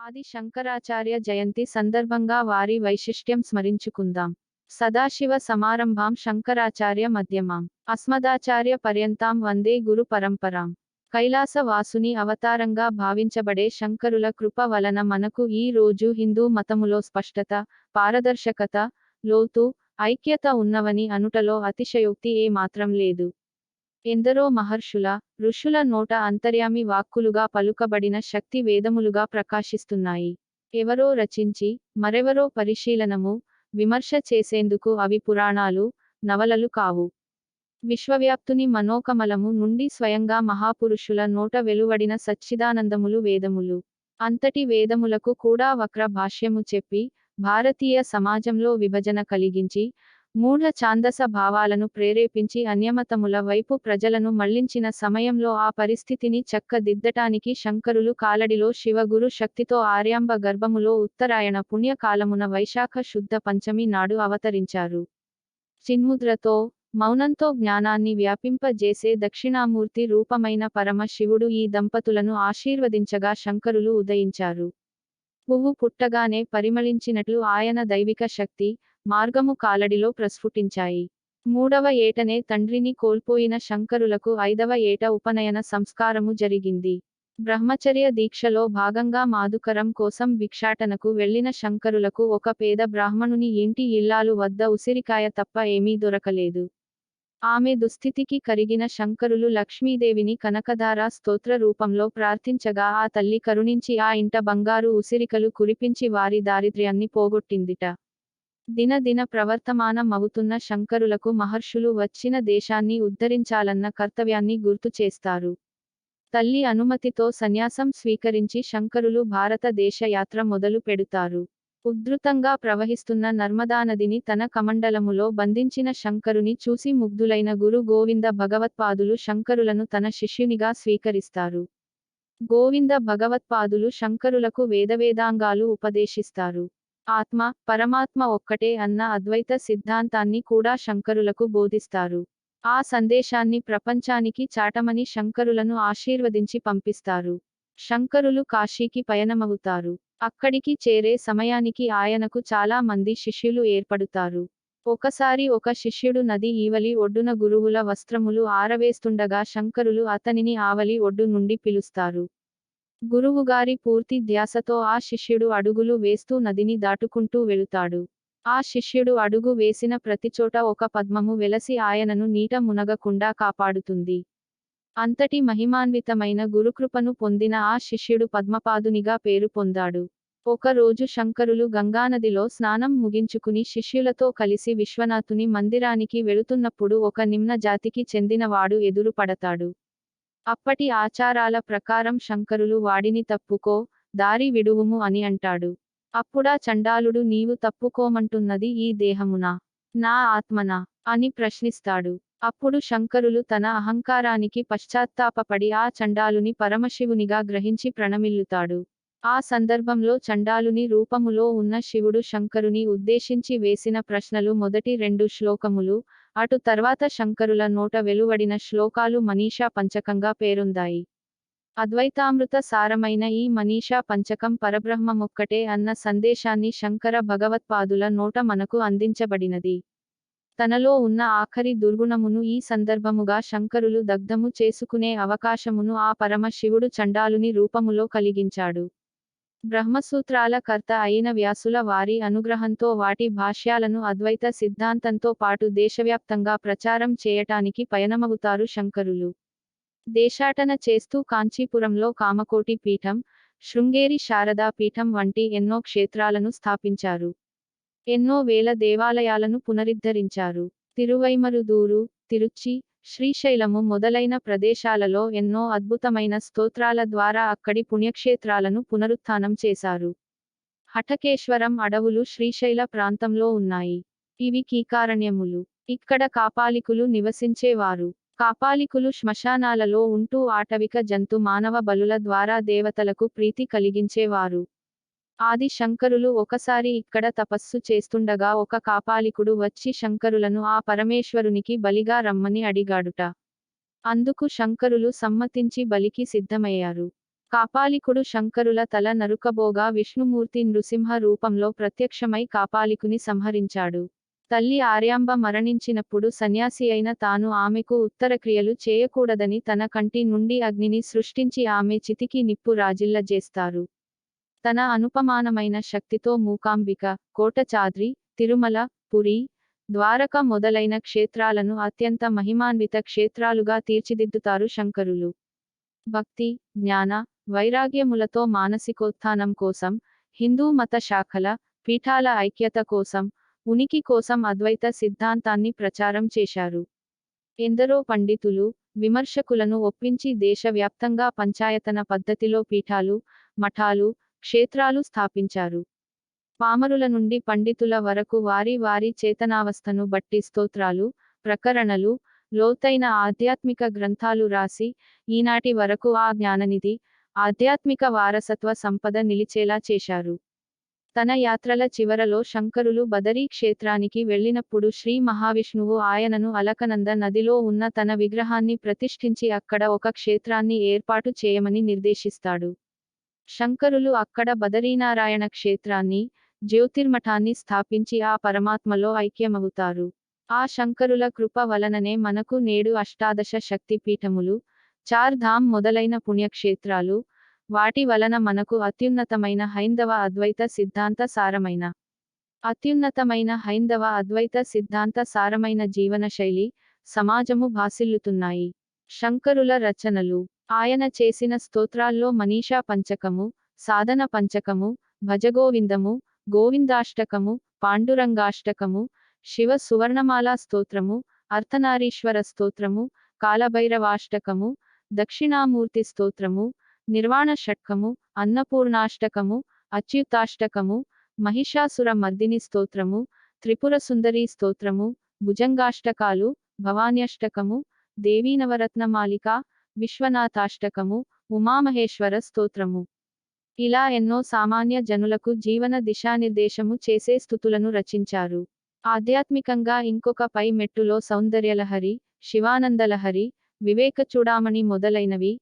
ఆది శంకరాచార్య జయంతి సందర్భంగా వారి వైశిష్ట్యం స్మరించుకుందాం. సదాశివ సమారంభాం శంకరాచార్య మధ్యమాం అస్మదాచార్య పర్యంతాం వందే గురు పరంపరాం. కైలాస వాసుని అవతారంగా భావించబడే శంకరుల కృప వలన మనకు ఈ రోజు హిందూ మతములో స్పష్టత, పారదర్శకత, లోతు, ఐక్యత ఉన్నవని అనుటలో అతిశయోక్తి ఏ మాత్రం లేదు. ఎందరో మహర్షుల, ఋషుల నోట అంతర్యామి వాక్కులుగా పలుకబడిన శక్తి వేదములుగా ప్రకాశిస్తున్నాయి. ఎవరో రచించి, మరెవరో పరిశీలనము, విమర్శ చేసేందుకు అవి పురాణాలు, నవలలు కావు. విశ్వవ్యాప్తుని మనోకమలము నుండి స్వయంగా మహాపురుషుల నోట వెలువడిన సచ్చిదానందములు వేదములు. అంతటి వేదములకు కూడా వక్ర భాష్యము చెప్పి, భారతీయ సమాజంలో విభజన కలిగించి, మూఢ ఛాందస భావాలను ప్రేరేపించి అన్యమతముల వైపు ప్రజలను మళ్లించిన సమయంలో ఆ పరిస్థితిని చక్కదిద్దటానికి శంకరులు కాలడిలో శివగురు శక్తితో ఆర్యాంబ గర్భములో ఉత్తరాయణ పుణ్యకాలమున వైశాఖ శుద్ధ పంచమి నాడు అవతరించారు. చిన్ముద్రతో, మౌనంతో జ్ఞానాన్ని వ్యాపింపజేసే దక్షిణామూర్తి రూపమైన పరమ శివుడు ఈ దంపతులను ఆశీర్వదించగా శంకరులు ఉదయించారు. పువ్వు పుట్టగానే పరిమళించినట్లు ఆయన దైవిక శక్తి, మార్గము కాలడిలో ప్రస్ఫుటించాయి. 3వ ఏటనే తండ్రిని కోల్పోయిన శంకరులకు 5వ ఏట ఉపనయన సంస్కారము జరిగింది. బ్రహ్మచర్య దీక్షలో భాగంగా మాధుకరం కోసం భిక్షాటనకు వెళ్లిన శంకరులకు ఒక పేద బ్రాహ్మణుని ఇంటి ఇల్లాలు వద్ద ఉసిరికాయ తప్ప ఏమీ దొరకలేదు. ఆమె దుస్థితికి కరిగిన శంకరులు లక్ష్మీదేవిని కనకధార స్తోత్ర రూపంలో ప్రార్థించగా ఆ తల్లి కరుణించి ఆ ఇంట బంగారు ఉసిరికలు కురిపించి వారి దారిద్ర్యాన్ని పోగొట్టిందిట. దినదిన ప్రవర్తమానమవుతున్న శంకరులకు మహర్షులు వచ్చిన దేశాన్ని ఉద్ధరించాలన్న కర్తవ్యాన్ని గుర్తు చేస్తారు. తల్లి అనుమతితో సన్యాసం స్వీకరించి శంకరులు భారతదేశ యాత్ర మొదలు పెడుతారు. ఉధృతంగా ప్రవహిస్తున్న నర్మదానదిని తన కమండలములో బంధించిన శంకరుని చూసి ముగ్ధులైన గురు గోవింద భగవత్పాదులు శంకరులను తన శిష్యునిగా స్వీకరిస్తారు. గోవింద భగవత్పాదులు శంకరులకు వేదవేదాంగాలు ఉపదేశిస్తారు. ఆత్మ, పరమాత్మ ఒక్కటే అన్న అద్వైత సిద్ధాంతాన్ని కూడా శంకరులకు బోధిస్తారు. ఆ సందేశాన్ని ప్రపంచానికి చాటమని శంకరులను ఆశీర్వదించి పంపిస్తారు. శంకరులు కాశీకి పయనమవుతారు. అక్కడికి చేరే సమయానికి ఆయనకు చాలా మంది శిష్యులు ఏర్పడుతారు. ఒకసారి ఒక శిష్యుడు నది ఈవలి ఒడ్డున గురువుల వస్త్రములు ఆరవేస్తుండగా శంకరులు అతనిని ఆవలి ఒడ్డు నుండి పిలుస్తారు. గురువుగారి పూర్తి ధ్యాసతో ఆ శిష్యుడు అడుగులు వేస్తూ నదిని దాటుకుంటూ వెళుతాడు. ఆ శిష్యుడు అడుగు వేసిన ప్రతిచోట ఒక పద్మము వెలసి ఆయనను నీట మునగకుండా కాపాడుతుంది. అంతటి మహిమాన్వితమైన గురుకృపను పొందిన ఆ శిష్యుడు పద్మపాదునిగా పేరు పొందాడు. ఒక రోజు శంకరులు గంగానదిలో స్నానం ముగించుకుని శిష్యులతో కలిసి విశ్వనాథుని మందిరానికి వెళుతున్నప్పుడు ఒక నిమ్న జాతికి చెందినవాడు ఎదురు పడతాడు. అప్పటి ఆచారాల ప్రకారం శంకరులు వాడిని తప్పుకో, దారి విడువుము అని అంటాడు. అప్పుడా చండాలుడు నీవు తప్పుకోమంటున్నది ఈ దేహమునా, నా ఆత్మనా అని ప్రశ్నిస్తాడు. అప్పుడు శంకరులు తన అహంకారానికి పశ్చాత్తాపపడి ఆ చండాలుని పరమశివునిగా గ్రహించి ప్రణమిల్లుతాడు. ఆ సందర్భంలో చండాలుని రూపములో ఉన్న శివుడు శంకరుని ఉద్దేశించి వేసిన ప్రశ్నలు మొదటి 2 శ్లోకములు, అటు తర్వాత శంకరుల నోట వెలువడిన శ్లోకాలు మనీషా పంచకంగా పేరొందాయి. అద్వైతామృత సారమైన ఈ మనీషా పంచకం పరబ్రహ్మమొక్కటే అన్న సందేశాన్ని శంకర భగవత్పాదుల నోట మనకు అందించబడినది. తనలో ఉన్న ఆఖరి దుర్గుణమును ఈ సందర్భముగా శంకరులు దగ్ధము చేసుకునే అవకాశమును ఆ పరమ శివుడు చండాలుని రూపములో కలిగించాడు. బ్రహ్మసూత్రాల కర్త అయిన వ్యాసుల వారి అనుగ్రహంతో వాటి భాష్యాలను అద్వైత సిద్ధాంతంతో పాటు దేశవ్యాప్తంగా ప్రచారం చేయటానికి పయనమవుతారు శంకరులు. దేశాటన చేస్తూ కాంచీపురంలో కామకోటి పీఠం, శృంగేరి శారదా పీఠం వంటి ఎన్నో క్షేత్రాలను స్థాపించారు. ఎన్నో వేల దేవాలయాలను పునరుద్ధరించారు. తిరువైమరుదూరు, తిరుచి, శ్రీశైలము మొదలైన ప్రదేశాలలో ఎన్నో అద్భుతమైన స్తోత్రాల ద్వారా అక్కడి పుణ్యక్షేత్రాలను పునరుత్థానం చేశారు. హఠకేశ్వరం అడవులు శ్రీశైల ప్రాంతంలో ఉన్నాయి. ఇవి కీకారణ్యములు. ఇక్కడ కాపాలికులు నివసించేవారు. కాపాలికులు శ్మశానాలలో ఉంటూ ఆటవిక జంతు మానవ బలుల ద్వారా దేవతలకు ప్రీతి కలిగించేవారు. ఆది శంకరులు ఒకసారి ఇక్కడ తపస్సు చేస్తుండగా ఒక కాపాలికుడు వచ్చి శంకరులను ఆ పరమేశ్వరునికి బలిగా రమ్మని అడిగాడుట. అందుకు శంకరులు సమ్మతించి బలికి సిద్ధమయ్యారు. కాపాలికుడు శంకరుల తల నరుకబోగా విష్ణుమూర్తి నృసింహ రూపంలో ప్రత్యక్షమై కాపాలికుని సంహరించాడు. తల్లి ఆర్యాంబ మరణించినప్పుడు సన్యాసి అయిన తాను ఆమెకు ఉత్తరక్రియలు చేయకూడదని తన కంటి నుండి అగ్నిని సృష్టించి ఆమె చితికి నిప్పు రాజిల్లజేస్తారు. తన అనుపమానమైన శక్తితో మూకాంబిక, కోటచాద్రి, తిరుమల, పురి, ద్వారక మొదలైన క్షేత్రాలను అత్యంత మహిమాన్విత క్షేత్రాలుగా తీర్చిదిద్దుతారు శంకరులు. భక్తి, జ్ఞాన, వైరాగ్యములతో మానసికోత్థానం కోసం, హిందూ మత శాఖల, పీఠాల ఐక్యత కోసం, ఉనికి కోసం అద్వైత సిద్ధాంతాన్ని ప్రచారం చేశారు. ఎందరో పండితులు, విమర్శకులను ఒప్పించి దేశవ్యాప్తంగా పంచాయతన పద్ధతిలో పీఠాలు, మఠాలు, క్షేత్రాలు స్థాపించారు. పామరుల నుండి పండితుల వరకు వారి వారి చేతనావస్థను బట్టి స్తోత్రాలు, ప్రకరణలు, లోతైన ఆధ్యాత్మిక గ్రంథాలు రాసి, ఈనాటి వరకు ఆ జ్ఞాననిధి, ఆధ్యాత్మిక వారసత్వ సంపద నిలిచేలా చేశారు. తన యాత్రల చివరలో శంకరులు బదరీ క్షేత్రానికి వెళ్ళినప్పుడు శ్రీ మహావిష్ణువు ఆయనను అలకనంద నదిలో ఉన్న తన విగ్రహాన్ని ప్రతిష్ఠించి అక్కడ ఒక క్షేత్రాన్ని ఏర్పాటు చేయమని నిర్దేశిస్తాడు. శంకరులు అక్కడ బదరీనారాయణ క్షేత్రాన్ని, జ్యోతిర్మఠాన్ని స్థాపించి ఆ పరమాత్మలో ఐక్యమవుతారు. ఆ శంకరుల కృప వలననే మనకు నేడు అష్టాదశ శక్తి పీఠములు, చార్ ధామ్ మొదలైన పుణ్యక్షేత్రాలు, వాటి వలన మనకు అత్యున్నతమైన హైందవ అద్వైత సిద్ధాంత సారమైన జీవనశైలి, సమాజము భాసిల్లుతున్నాయి. శంకరుల రచనలు. ఆయన చేసిన స్తోత్రాల్లో మనీషా పంచకము, సాధన పంచకము, భజగోవిందము, గోవిందాష్టకము, పాండురంగాష్టకము, శివ సువర్ణమాలా స్తోత్రము, అర్ధనారీశ్వర స్తోత్రము, కాలభైరవాష్టకము, దక్షిణామూర్తి స్తోత్రము, నిర్వాణ షట్కము, అన్నపూర్ణాష్టకము, అచ్యుతాష్టకము, మహిషాసుర మర్దిని స్తోత్రము, త్రిపుర సుందరీ స్తోత్రము, భుజంగాష్టకాలు, భవాన్యష్టకము, దేవీనవరత్నమాలిక, విశ్వనాథాష్టకము, ఉమామహేశ్వర స్తోత్రము. ఇలా ఎన్నో సామాన్య జనులకు జీవన దిశానిర్దేశము చేసే స్తుతులను రచించారు. ఆధ్యాత్మికంగా ఇంకొక పై మెట్టులో సౌందర్యలహరి, శివానందలహరి, వివేక చూడామణి మొదలైనవి,